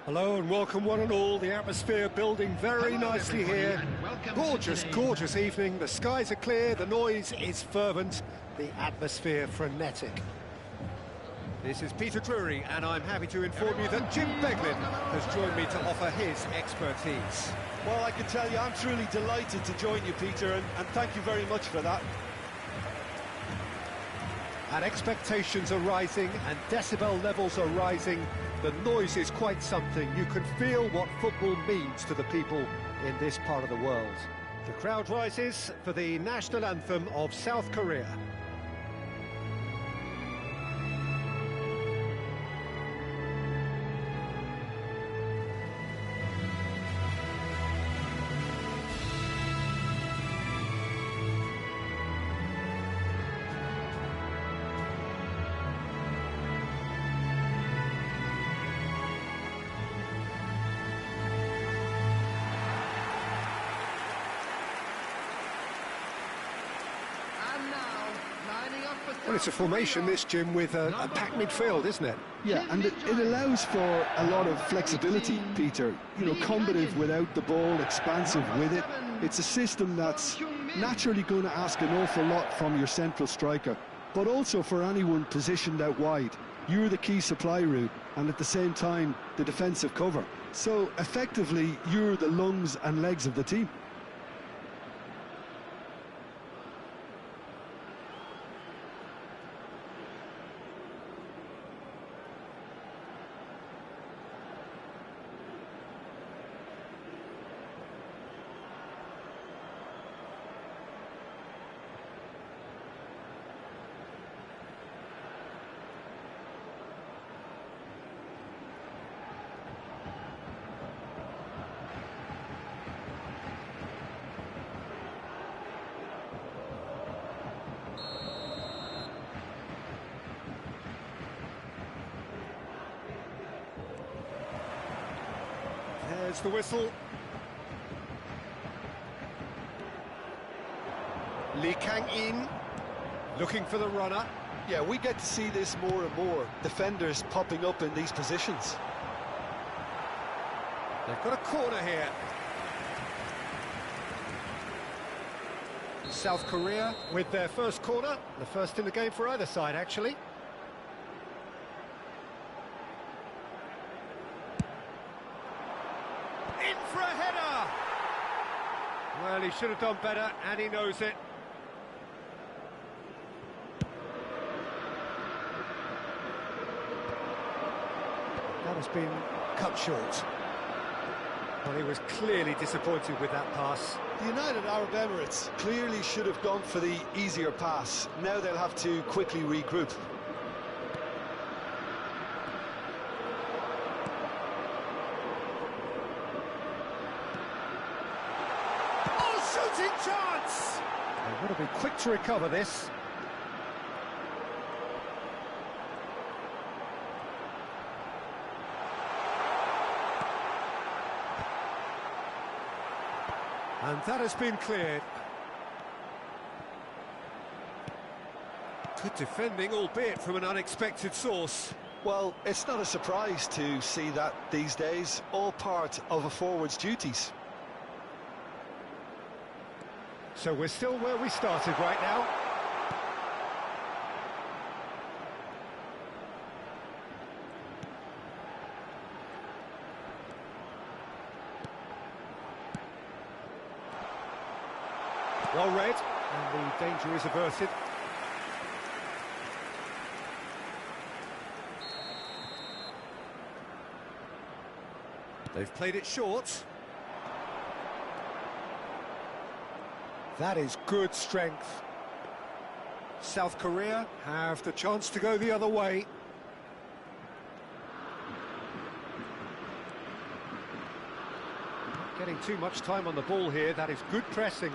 Hello and welcome one and all. The atmosphere building very nicely here. Gorgeous, gorgeous evening. The skies are clear, the noise is fervent, the atmosphere frenetic. This is Peter Drury and I'm happy to inform you that Jim Beglin has joined me to offer his expertise. Well, I can tell you I'm truly delighted to join you, Peter, and thank you very much for that. And expectations are rising and decibel levels are rising. The noise is quite something. You can feel what football means to the people in this part of the world. The crowd rises for the national anthem of South Korea. Well, it's a formation, this, Jim, with a packed midfield, isn't it? Yeah, and it allows for a lot of flexibility, Peter. You know, combative without the ball, expansive with it. It's a system that's naturally going to ask an awful lot from your central striker, but also for anyone positioned out wide. You're the key supply route, and at the same time, the defensive cover. So, effectively, you're the lungs and legs of the team. There's the whistle. Lee Kang-in looking for the runner. Yeah, we get to see this more and more. Defenders popping up in these positions. They've got a corner here. South Korea with their first corner. The first in the game for either side, actually. In for a header! Well, he should have done better, and he knows it. That has been cut short. Well, he was clearly disappointed with that pass. The United Arab Emirates clearly should have gone for the easier pass. Now they'll have to quickly regroup. Shooting chance! They've got to be quick to recover this. And that has been cleared. Good defending, albeit from an unexpected source. Well, it's not a surprise to see that these days, all part of a forward's duties. So we're still where we started right now. Well read, and the danger is averted. They've played it short. That is good strength. South Korea have the chance to go the other way. Not getting too much time on the ball here. That is good pressing.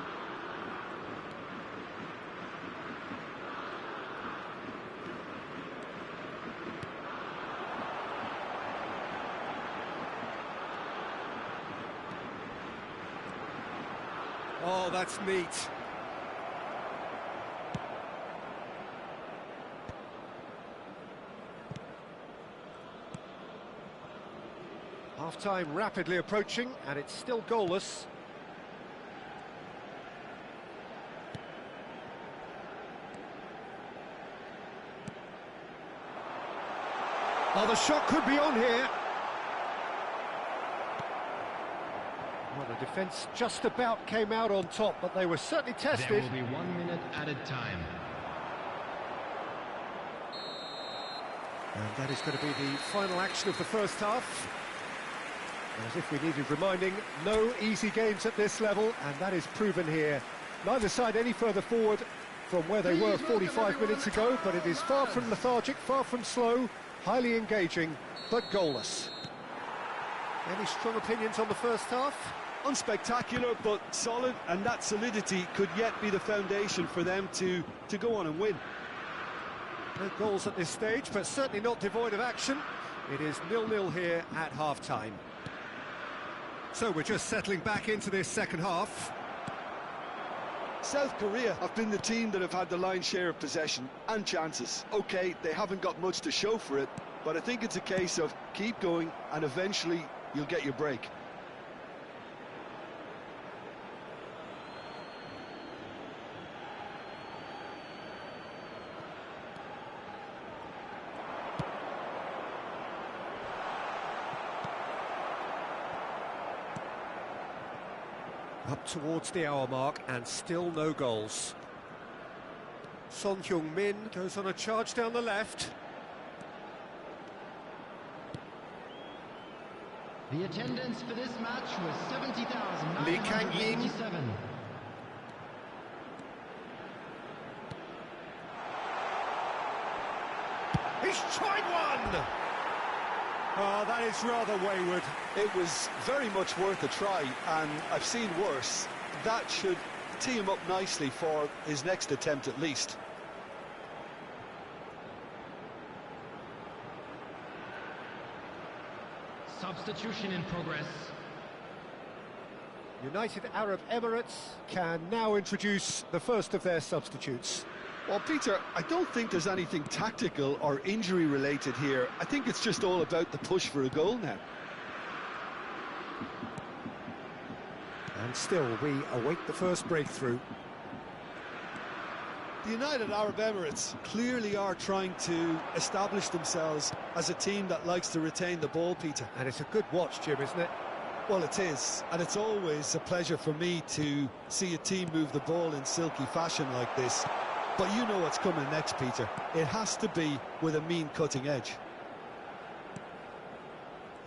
Oh, that's neat. Half-time rapidly approaching, and it's still goalless. Oh, the shot could be on here. Well, the defence just about came out on top, but they were certainly tested. There will be 1 minute added time. And that is going to be the final action of the first half. As if we needed reminding, no easy games at this level, and that is proven here. Neither side any further forward from where they were 45 minutes ago, but it is far from lethargic, far from slow, highly engaging, but goalless. Any strong opinions on the first half? Unspectacular, but solid, and that solidity could yet be the foundation for them to go on and win. No goals at this stage, but certainly not devoid of action. It is 0-0 here at half-time. So we're just settling back into this second half. South Korea have been the team that have had the lion's share of possession and chances. OK, they haven't got much to show for it, but I think it's a case of keep going and eventually you'll get your break. Up towards the hour mark and still no goals. Son Heung-min goes on a charge down the left. The attendance for this match was 70,987. Lee Kang-in. He's tried one! Oh, that is rather wayward. It was very much worth a try, and I've seen worse. That should tee him up nicely for his next attempt at least. Substitution in progress. United Arab Emirates can now introduce the first of their substitutes. Well, Peter, I don't think there's anything tactical or injury related here. I think it's just all about the push for a goal now. And still, we await the first breakthrough. The United Arab Emirates clearly are trying to establish themselves as a team that likes to retain the ball, Peter. And it's a good watch, Jim, isn't it? Well, it is, and it's always a pleasure for me to see a team move the ball in silky fashion like this. But you know what's coming next, Peter. It has to be with a mean cutting edge.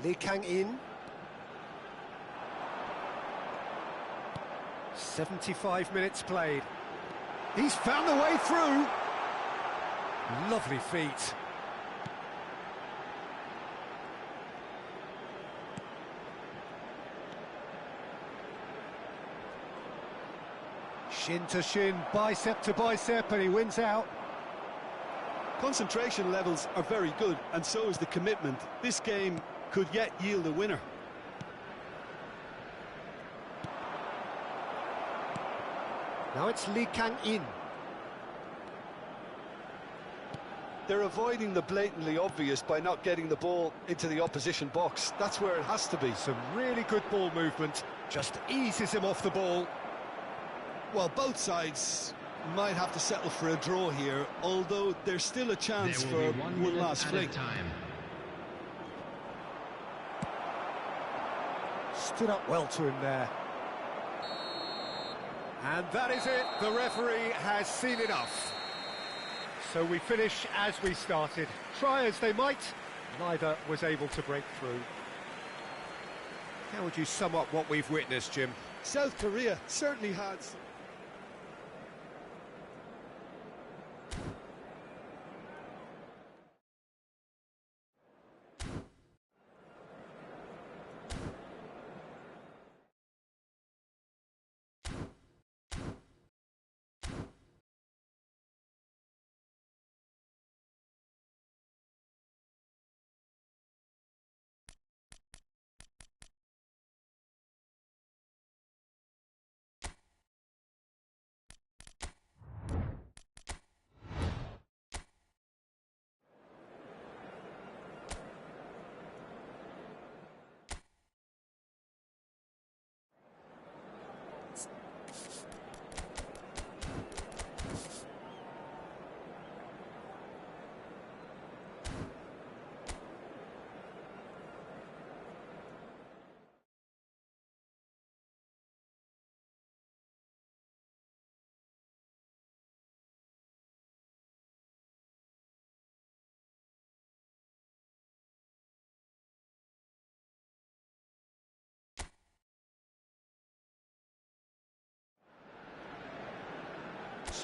Lee Kang-in. 75 minutes played. He's found the way through. Lovely feet. Shin to shin, bicep to bicep, and he wins out. Concentration levels are very good, and so is the commitment. This game could yet yield a winner. Now it's Lee Kang-in. They're avoiding the blatantly obvious by not getting the ball into the opposition box. That's where it has to be. Some really good ball movement, just eases him off the ball. Well, both sides might have to settle for a draw here, although there's still a chance for one last fling. Stood up well to him there. And that is it, the referee has seen enough. So we finish as we started. Try as they might, neither was able to break through. How would you sum up what we've witnessed, Jim? South Korea certainly had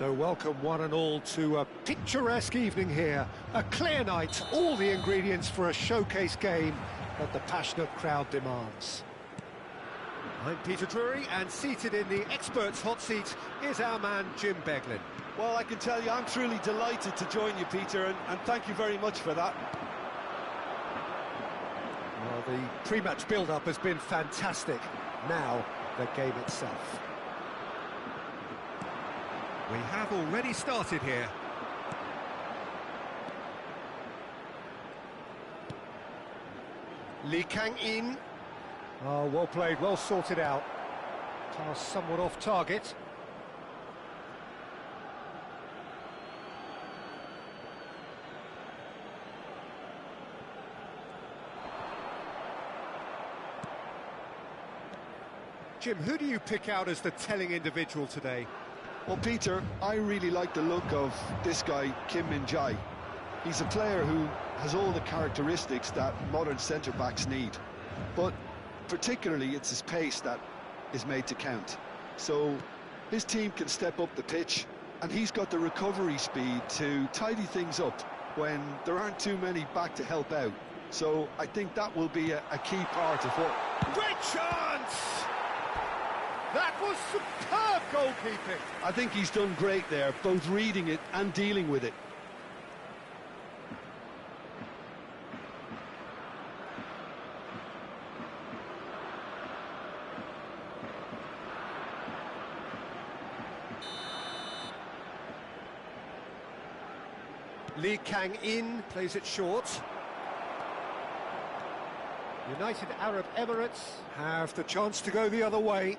So welcome one and all to a picturesque evening here. A clear night, all the ingredients for a showcase game that the passionate crowd demands. I'm Peter Drury, and seated in the experts' hot seat is our man Jim Beglin. Well, I can tell you I'm truly delighted to join you, Peter, and thank you very much for that. Well, the pre-match build-up has been fantastic. Now, the game itself. We have already started here. Lee Kang-in. Oh, well played, well sorted out. Pass somewhat off target. Jim, who do you pick out as the telling individual today? Well, Peter, I really like the look of this guy, Kim Min-jae. He's a player who has all the characteristics that modern centre-backs need. But particularly, it's his pace that is made to count. So his team can step up the pitch, and he's got the recovery speed to tidy things up when there aren't too many back to help out. So I think that will be a key part of what... Great chance! That was superb goalkeeping. I think he's done great there, both reading it and dealing with it. Lee Kang-in plays it short. United Arab Emirates have the chance to go the other way.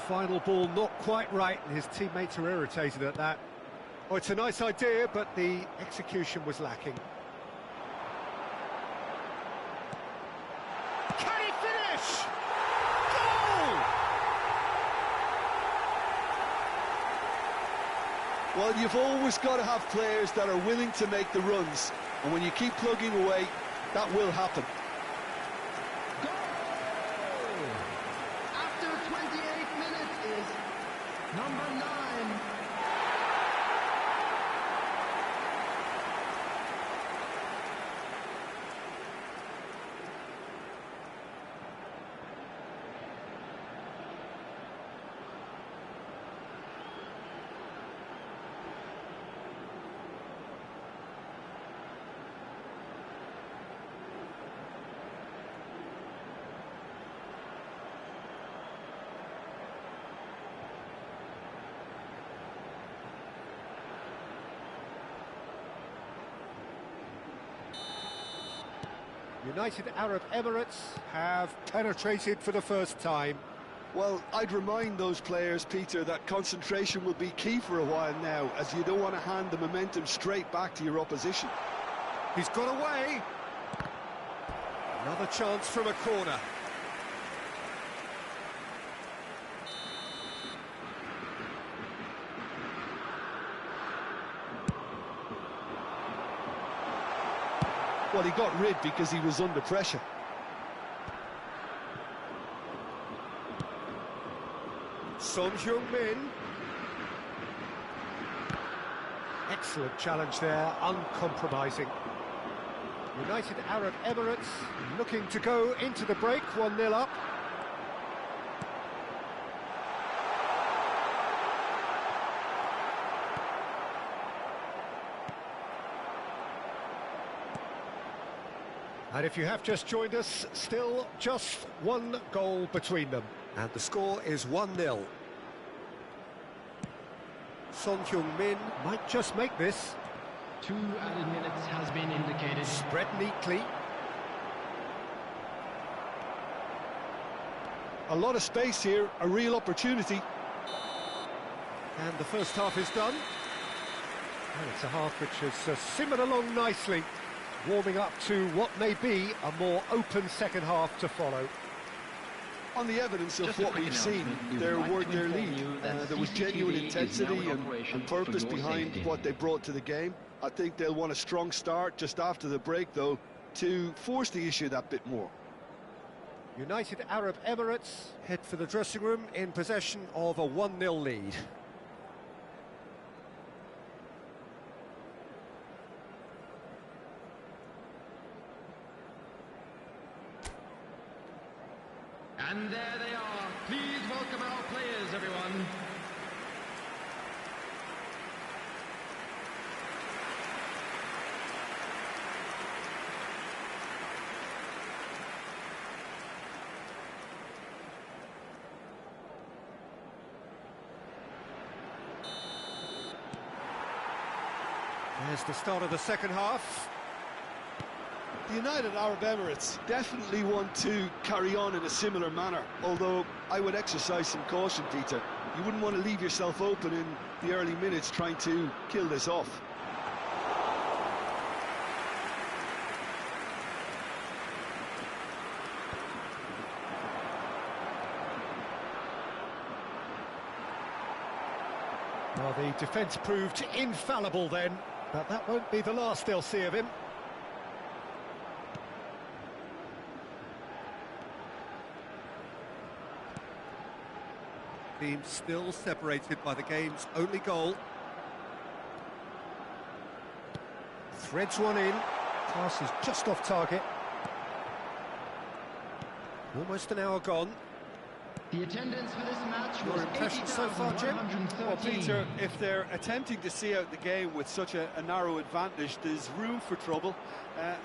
Final ball not quite right, and his teammates are irritated at that. Oh, it's a nice idea, but the execution was lacking. Can he finish? Goal! Well, you've always got to have players that are willing to make the runs, and when you keep plugging away, that will happen. Number 9. United Arab Emirates have penetrated for the first time. Well, I'd remind those players, Peter, that concentration will be key for a while now, as you don't want to hand the momentum straight back to your opposition. He's got away. Another chance from a corner. Well, he got rid because he was under pressure. Son Heung-min. Excellent challenge there, uncompromising. United Arab Emirates looking to go into the break, 1-0 up. And if you have just joined us, still just one goal between them. And the score is 1-0. Son Heung-min might just make this. 2 added minutes has been indicated. Spread neatly. A lot of space here, a real opportunity. And the first half is done. And it's a half which has simmered along nicely, warming up to what may be a more open second half to follow. On the evidence of what we've seen, there weren't their lead. There was genuine intensity and purpose behind what they brought to the game. I think they'll want a strong start just after the break, though, to force the issue that bit more. United Arab Emirates head for the dressing room in possession of a 1-0 lead. And there they are. Please welcome our players, everyone. There's the start of the second half. The United Arab Emirates Definitely want to carry on in a similar manner, although I would exercise some caution, Peter. You wouldn't want to leave yourself open in the early minutes trying to kill this off. Well, the defence proved infallible then, but that won't be the last they'll see of him. Team still separated by the game's only goal. Threads one in. Pass is just off target. Almost an hour gone. The attendance for this match Your was impressions so far, Jim? 80,113. Well, Peter, if they're attempting to see out the game with such a narrow advantage, there's room for trouble.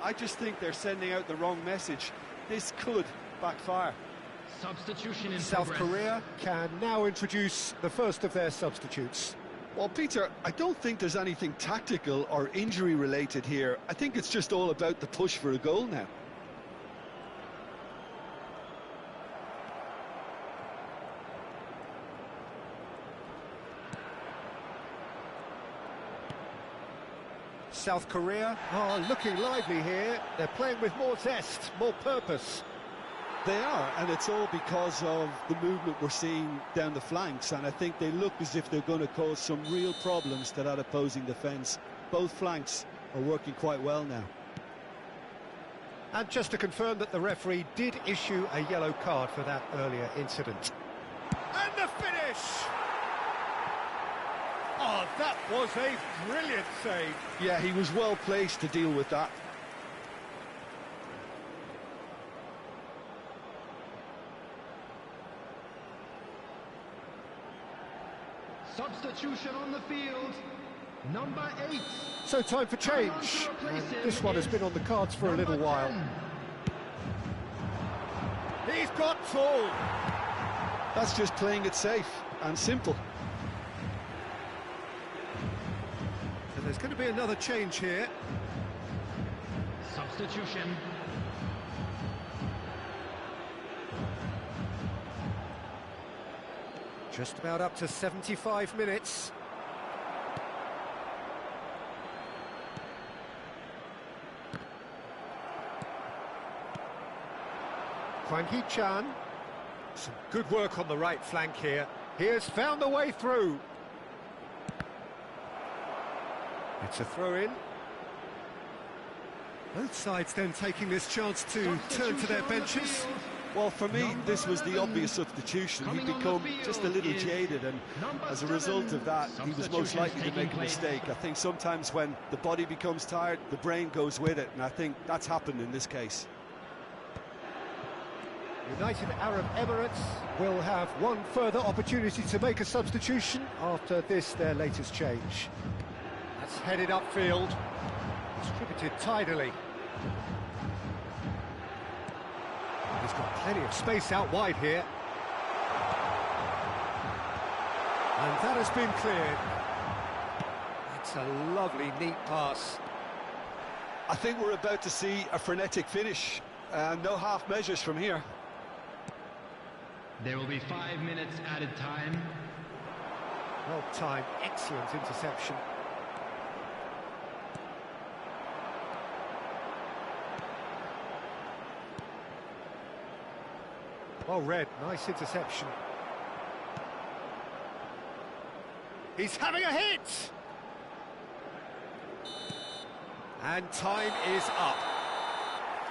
I just think they're sending out the wrong message. This could backfire. Substitution in South progress. Korea can now introduce the first of their substitutes. Well, Peter, I don't think there's anything tactical or injury related here. I think it's just all about the push for a goal now. South Korea are looking lively here. They're playing with more zest, more purpose. They are, and it's all because of the movement we're seeing down the flanks, and I think they look as if they're going to cause some real problems to that opposing defence. Both flanks are working quite well now. And just to confirm that the referee did issue a yellow card for that earlier incident. And the finish! Oh, that was a brilliant save. Yeah, he was well placed to deal with that. Substitution on the field. Number 8. So time for change. And this one has been on the cards for a little while. 10. He's got full. That's just playing it safe and simple. So there's going to be another change here. Substitution. Just about up to 75 minutes. Hwang Hee-chan. Some good work on the right flank here. He has found the way through. It's a throw-in. Both sides then taking this chance to turn to their benches. Well, for me, this was the obvious substitution. He'd become just a little jaded, and as a result of that, he was most likely to make a mistake. I think sometimes when the body becomes tired, the brain goes with it, and I think that's happened in this case. United Arab Emirates will have one further opportunity to make a substitution after this, their latest change. That's headed upfield, distributed tidily. He's got plenty of space out wide here. And that has been cleared. It's a lovely, neat pass. I think we're about to see a frenetic finish. No half measures from here. There will be 5 minutes added time. Well timed, excellent interception. Well read, nice interception. He's having a hit! And time is up.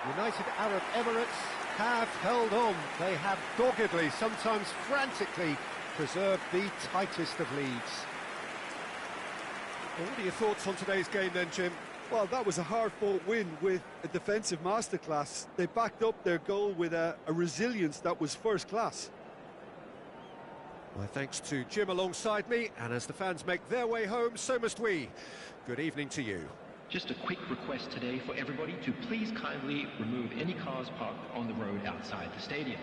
United Arab Emirates have held on. They have doggedly, sometimes frantically, preserved the tightest of leads. What are your thoughts on today's game then, Jim? Well, that was a hard-fought win with a defensive masterclass. They backed up their goal with a resilience that was first class. My thanks to Jim alongside me, and as the fans make their way home, so must we. Good evening to you. Just a quick request today for everybody to please kindly remove any cars parked on the road outside the stadium.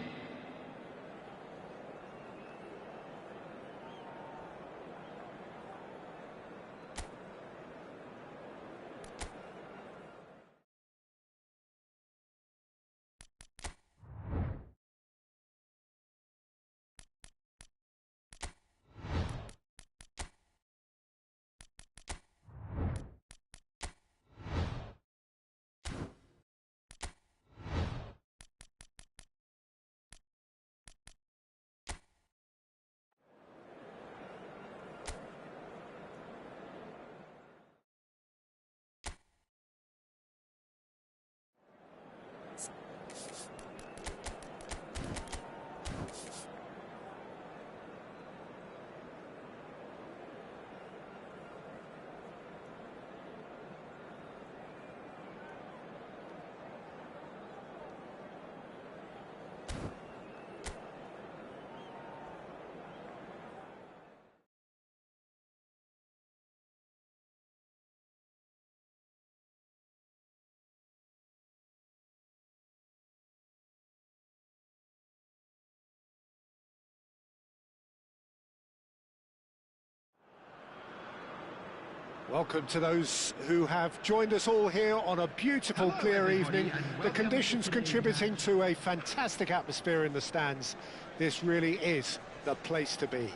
Welcome to those who have joined us all here on a beautiful, clear evening. The conditions contributing to a fantastic atmosphere in the stands. This really is the place to be.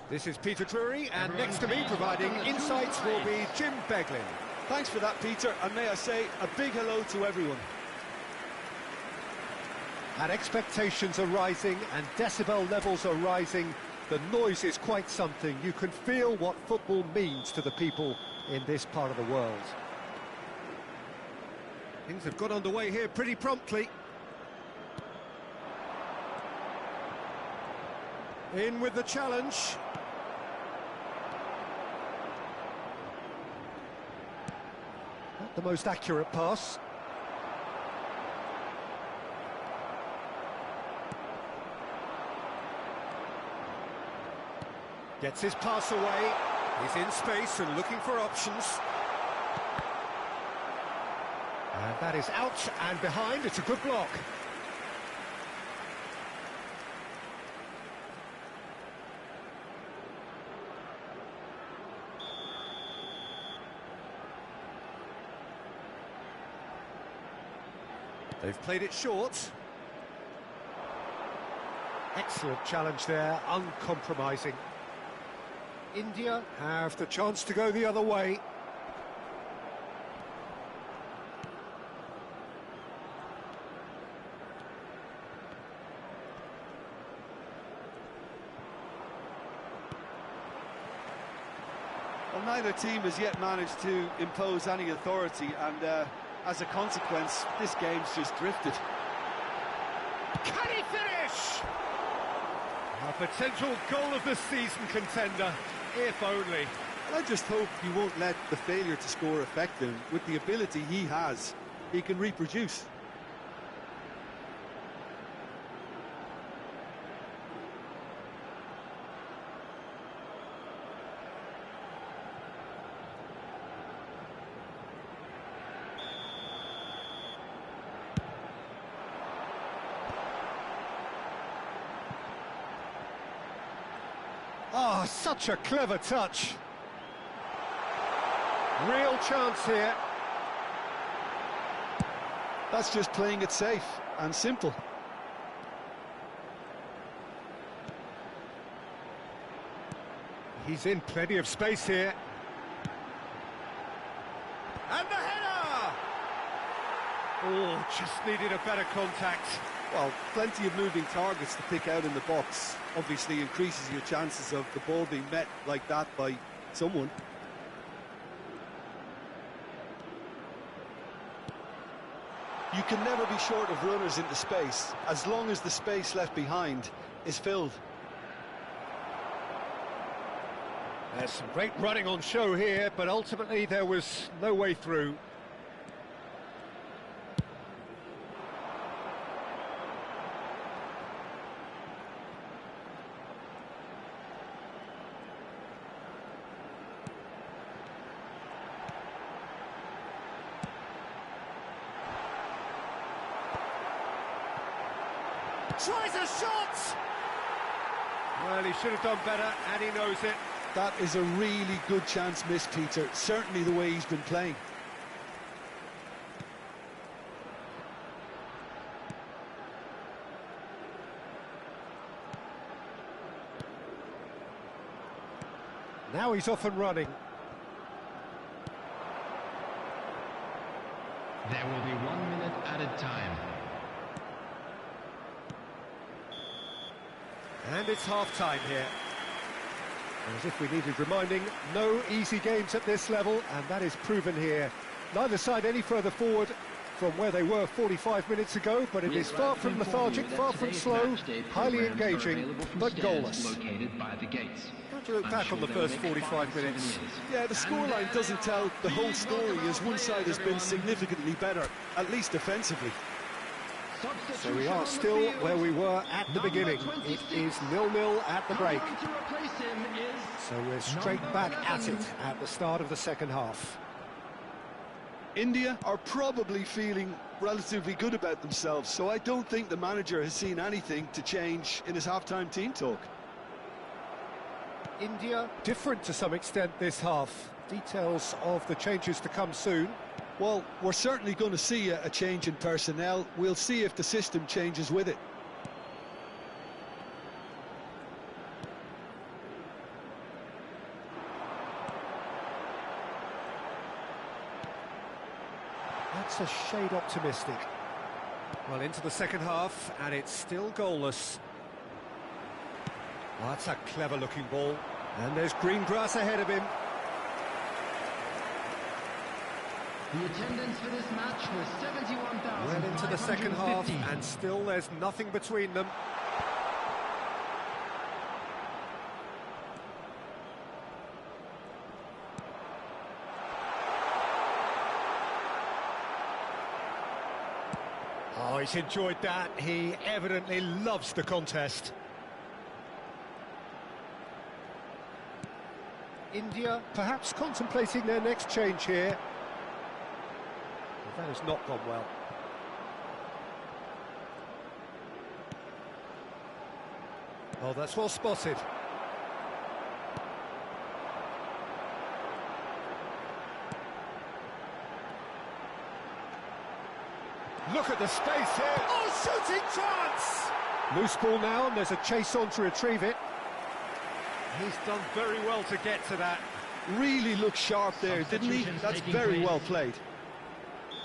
This is Peter Drury, and next to me providing insights will be Jim Beglin. Thanks for that, Peter, and may I say a big hello to everyone. And expectations are rising and decibel levels are rising. The noise is quite something. You can feel what football means to the people in this part of the world. Things have got underway here pretty promptly. In with the challenge. Not the most accurate pass. Gets his pass away, he's in space and looking for options. And that is out and behind, it's a good block. They've played it short. Excellent challenge there, uncompromising. India have the chance to go the other way. Well, neither team has yet managed to impose any authority, and as a consequence, this game's just drifted. Can he finish? A potential goal of the season contender, if only. I just hope he won't let the failure to score affect him. With the ability he has, he can reproduce. Oh, such a clever touch. Real chance here. That's just playing it safe and simple. He's in plenty of space here. And the header! Oh, just needed a better contact. Well, plenty of moving targets to pick out in the box. Obviously increases your chances of the ball being met like that by someone. You can never be short of runners into space, as long as the space left behind is filled. There's some great running on show here, but ultimately there was no way through. Tries a shot! Well, he should have done better, and he knows it. That is a really good chance missed, Peter. Certainly the way he's been playing. Now he's off and running. There will be 1 minute added time. And it's half-time here. As if we needed reminding, no easy games at this level, and that is proven here. Neither side any further forward from where they were 45 minutes ago, but it is far from lethargic, far from slow, highly engaging, but goalless. How do you look back on the first 45 minutes? Yeah, the scoreline doesn't tell the whole story, as one side has been significantly better, at least defensively. So we are still where we were at the beginning. It is 0-0 at the break. So we're straight back at it at the start of the second half. India are probably feeling relatively good about themselves, so I don't think the manager has seen anything to change in his half-time team talk. India different to some extent this half. Details of the changes to come soon. Well, we're certainly going to see a change in personnel. We'll see if the system changes with it. That's a shade optimistic. Well, into the second half, and it's still goalless. Oh, that's a clever-looking ball. And there's green grass ahead of him. The attendance for this match was 71,000. Well into the second half, and still there's nothing between them. Oh, he's enjoyed that. He evidently loves the contest. India perhaps contemplating their next change here. That has not gone well. Oh, that's well spotted. Look at the space here. Oh, shooting chance! Loose ball now, and there's a chase on to retrieve it. He's done very well to get to that. Really looked sharp there, didn't he? That's very well played.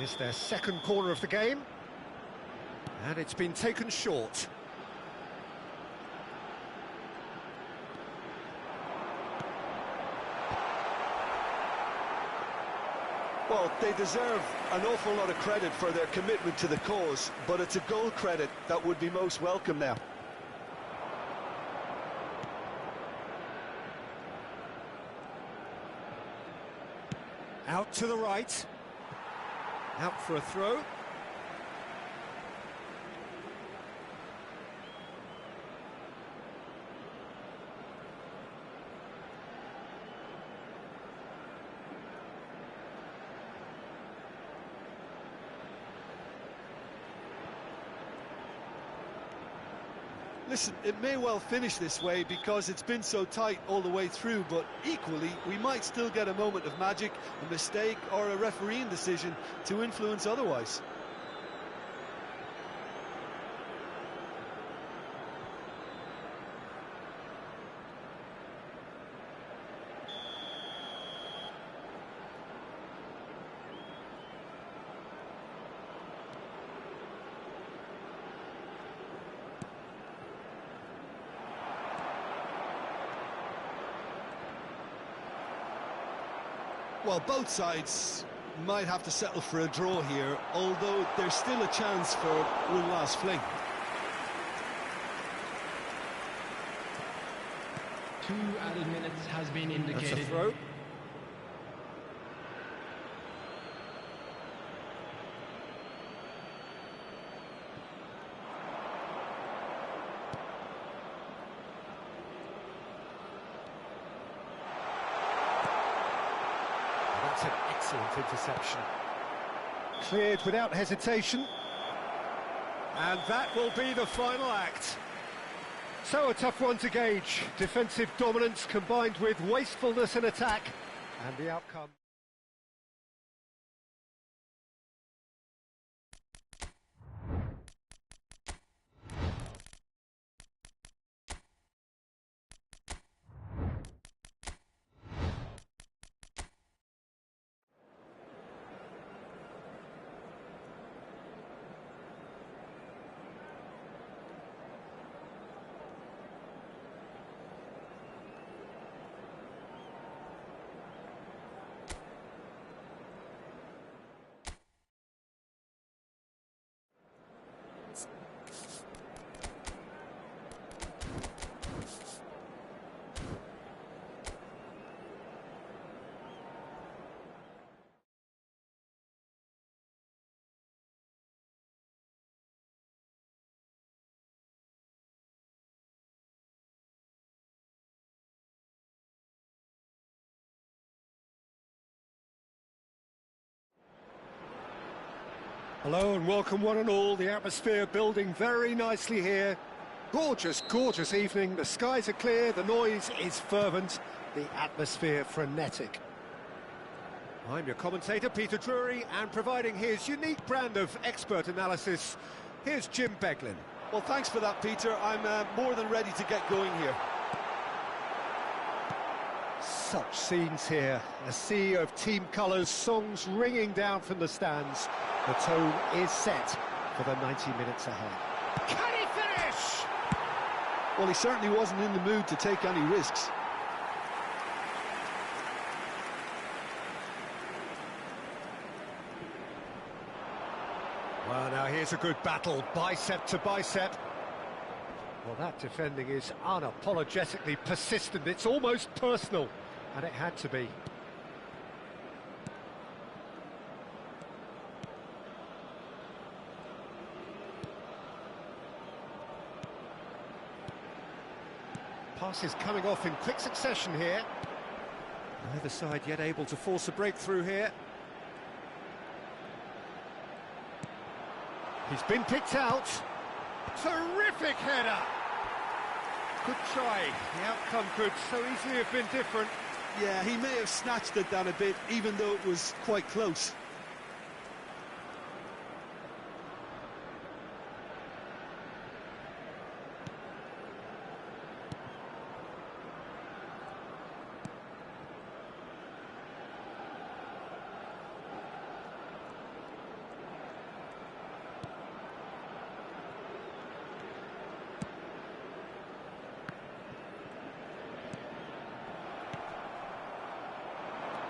It's their second corner of the game, and it's been taken short. Well, they deserve an awful lot of credit for their commitment to the cause, but it's a goal credit that would be most welcome now. Out to the right. Out for a throw. Listen, it may well finish this way because it's been so tight all the way through, but equally, we might still get a moment of magic, a mistake, or a refereeing decision to influence otherwise. Well, both sides might have to settle for a draw here, although there's still a chance for one last fling. 2 added minutes has been indicated. That's a throw. That's an excellent interception. Cleared without hesitation. And that will be the final act. So a tough one to gauge. Defensive dominance combined with wastefulness in attack. And the outcome... Hello and welcome one and all. The atmosphere building very nicely here. Gorgeous, gorgeous evening. The skies are clear, the noise is fervent, the atmosphere frenetic. I'm your commentator, Peter Drury, and providing his unique brand of expert analysis, here's Jim Beglin. Well, thanks for that, Peter. I'm more than ready to get going here. Such scenes here, a sea of team colours, songs ringing down from the stands. The tone is set for the 90 minutes ahead. Can he finish? Well, he certainly wasn't in the mood to take any risks. Well, now here's a good battle, bicep to bicep. Well, that defending is unapologetically persistent. It's almost personal, and it had to be. Passes coming off in quick succession here. Neither side yet able to force a breakthrough here. He's been picked out. Terrific header! Good try. The outcome could so easily have been different. Yeah, he may have snatched it down a bit, even though it was quite close.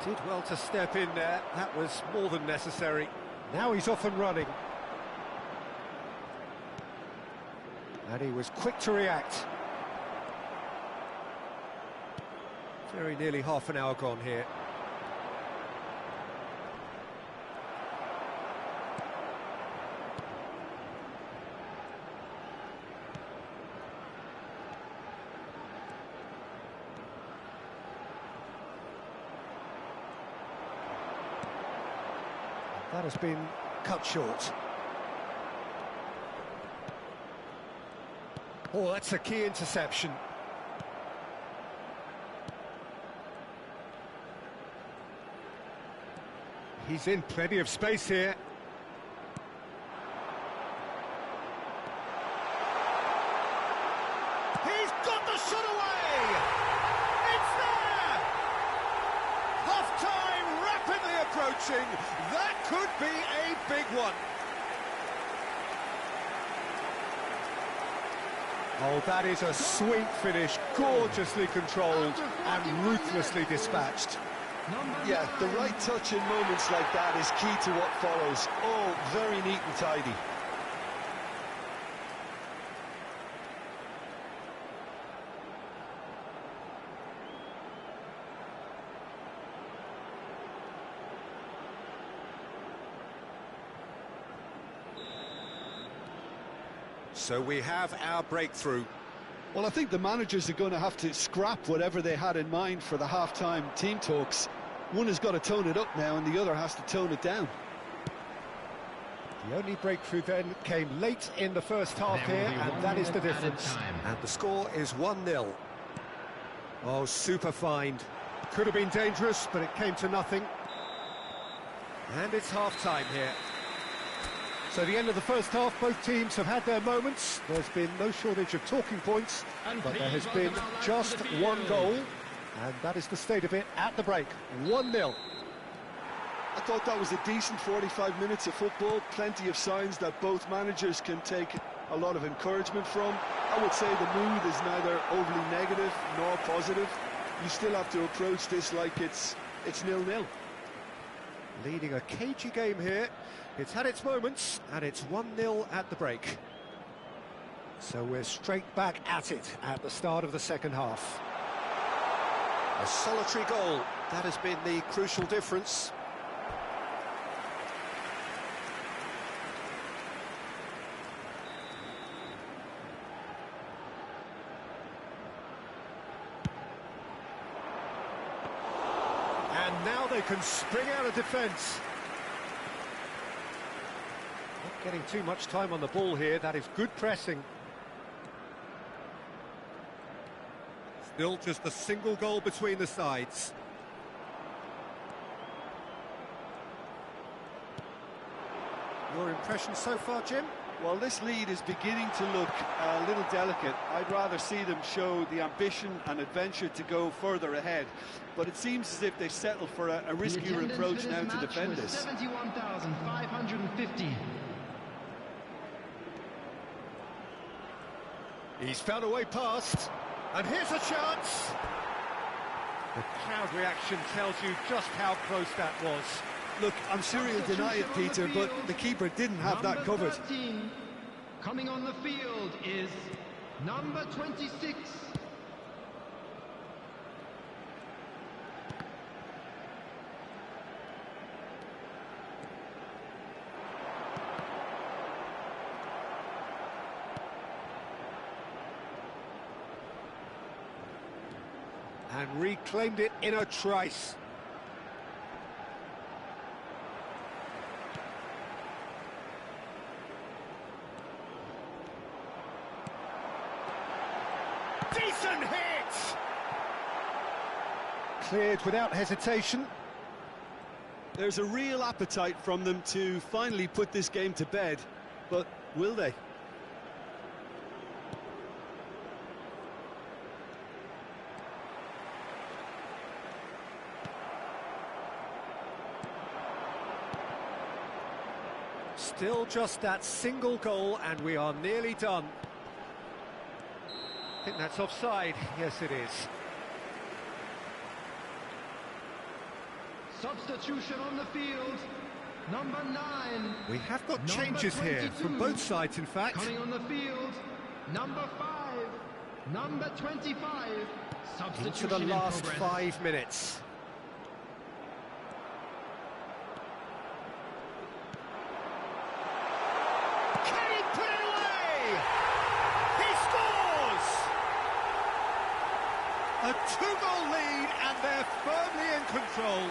Did well to step in there, that was more than necessary. Now he's off and running. And he was quick to react. Very nearly half an hour gone here. That has been cut short. Oh, that's a key interception. He's in plenty of space here. He's got the shot away! It's there! Half-time rapidly approaching. That could be a big one. Oh, that is a sweet finish, gorgeously controlled and ruthlessly dispatched. Yeah, the right touch in moments like that is key to what follows. Oh, very neat and tidy. So we have our breakthrough. Well, I think the managers are going to have to scrap whatever they had in mind for the half-time team talks. One has got to tone it up now, and the other has to tone it down. The only breakthrough then came late in the first half here, and that is the difference. And the score is 1-0. Oh, super find. Could have been dangerous, but it came to nothing. And it's half-time here. So the end of the first half, both teams have had their moments. There's been no shortage of talking points, but there has been just one goal, and that is the state of it at the break. 1-0. I thought that was a decent 45 minutes of football. Plenty of signs that both managers can take a lot of encouragement from. I would say the mood is neither overly negative nor positive. You still have to approach this like it's 0-0. Leading a cagey game here. It's had its moments, and it's 1-0 at the break. So we're straight back at it at the start of the second half. A solitary goal, that has been the crucial difference. And now they can spring out of defence. Not getting too much time on the ball here, that is good pressing. Still just a single goal between the sides. Your impression so far, Jim? Well, this lead is beginning to look a little delicate. I'd rather see them show the ambition and adventure to go further ahead. But it seems as if they settle for a riskier approach now to defend this. 71,550. He's found a way past, and here's a chance. The crowd reaction tells you just how close that was. Look, I'm sure he'll deny it, Peter, but the keeper didn't have that covered. 13, coming on the field is number 26. And reclaimed it in a trice. Decent hit! Cleared without hesitation. There's a real appetite from them to finally put this game to bed, but will they? Still just that single goal, and we are nearly done. I think that's offside. Yes, it is. Substitution on the field, number 9. We have got Number changes here 22. from both sides, in fact. Coming on the field, number 5, number 25. Substitution Into the in last progress. 5 minutes. Can he put it away? He scores! A 2-goal lead, and they're firmly in control.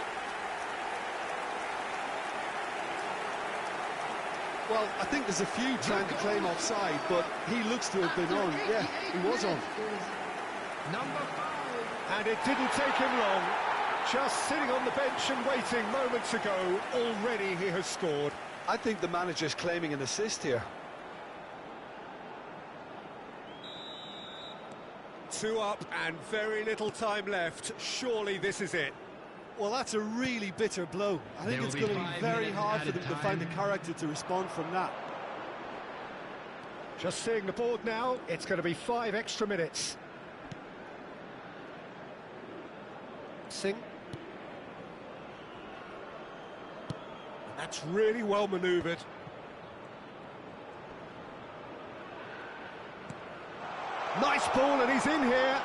Well, I think there's a few trying to claim offside, but he looks to have been on. Yeah, he was on. Number 5. And it didn't take him long. Just sitting on the bench and waiting moments ago, already he has scored. I think the manager's claiming an assist here. 2 up and very little time left. Surely this is it. Well, that's a really bitter blow. I think There it's will going be to be 5 very minutes hard for added them to find the time. character to respond from that. Just seeing the board now, it's going to be 5 extra minutes. Singh. That's really well manoeuvred. Nice ball, and he's in here.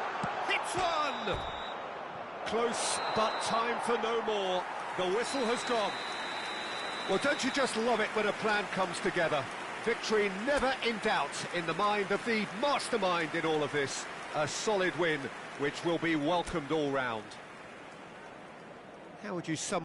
Hits one! Close, but time for no more. The whistle has gone. Well, don't you just love it when a plan comes together? Victory never in doubt in the mind of the mastermind in all of this. A solid win, which will be welcomed all round. How would you sum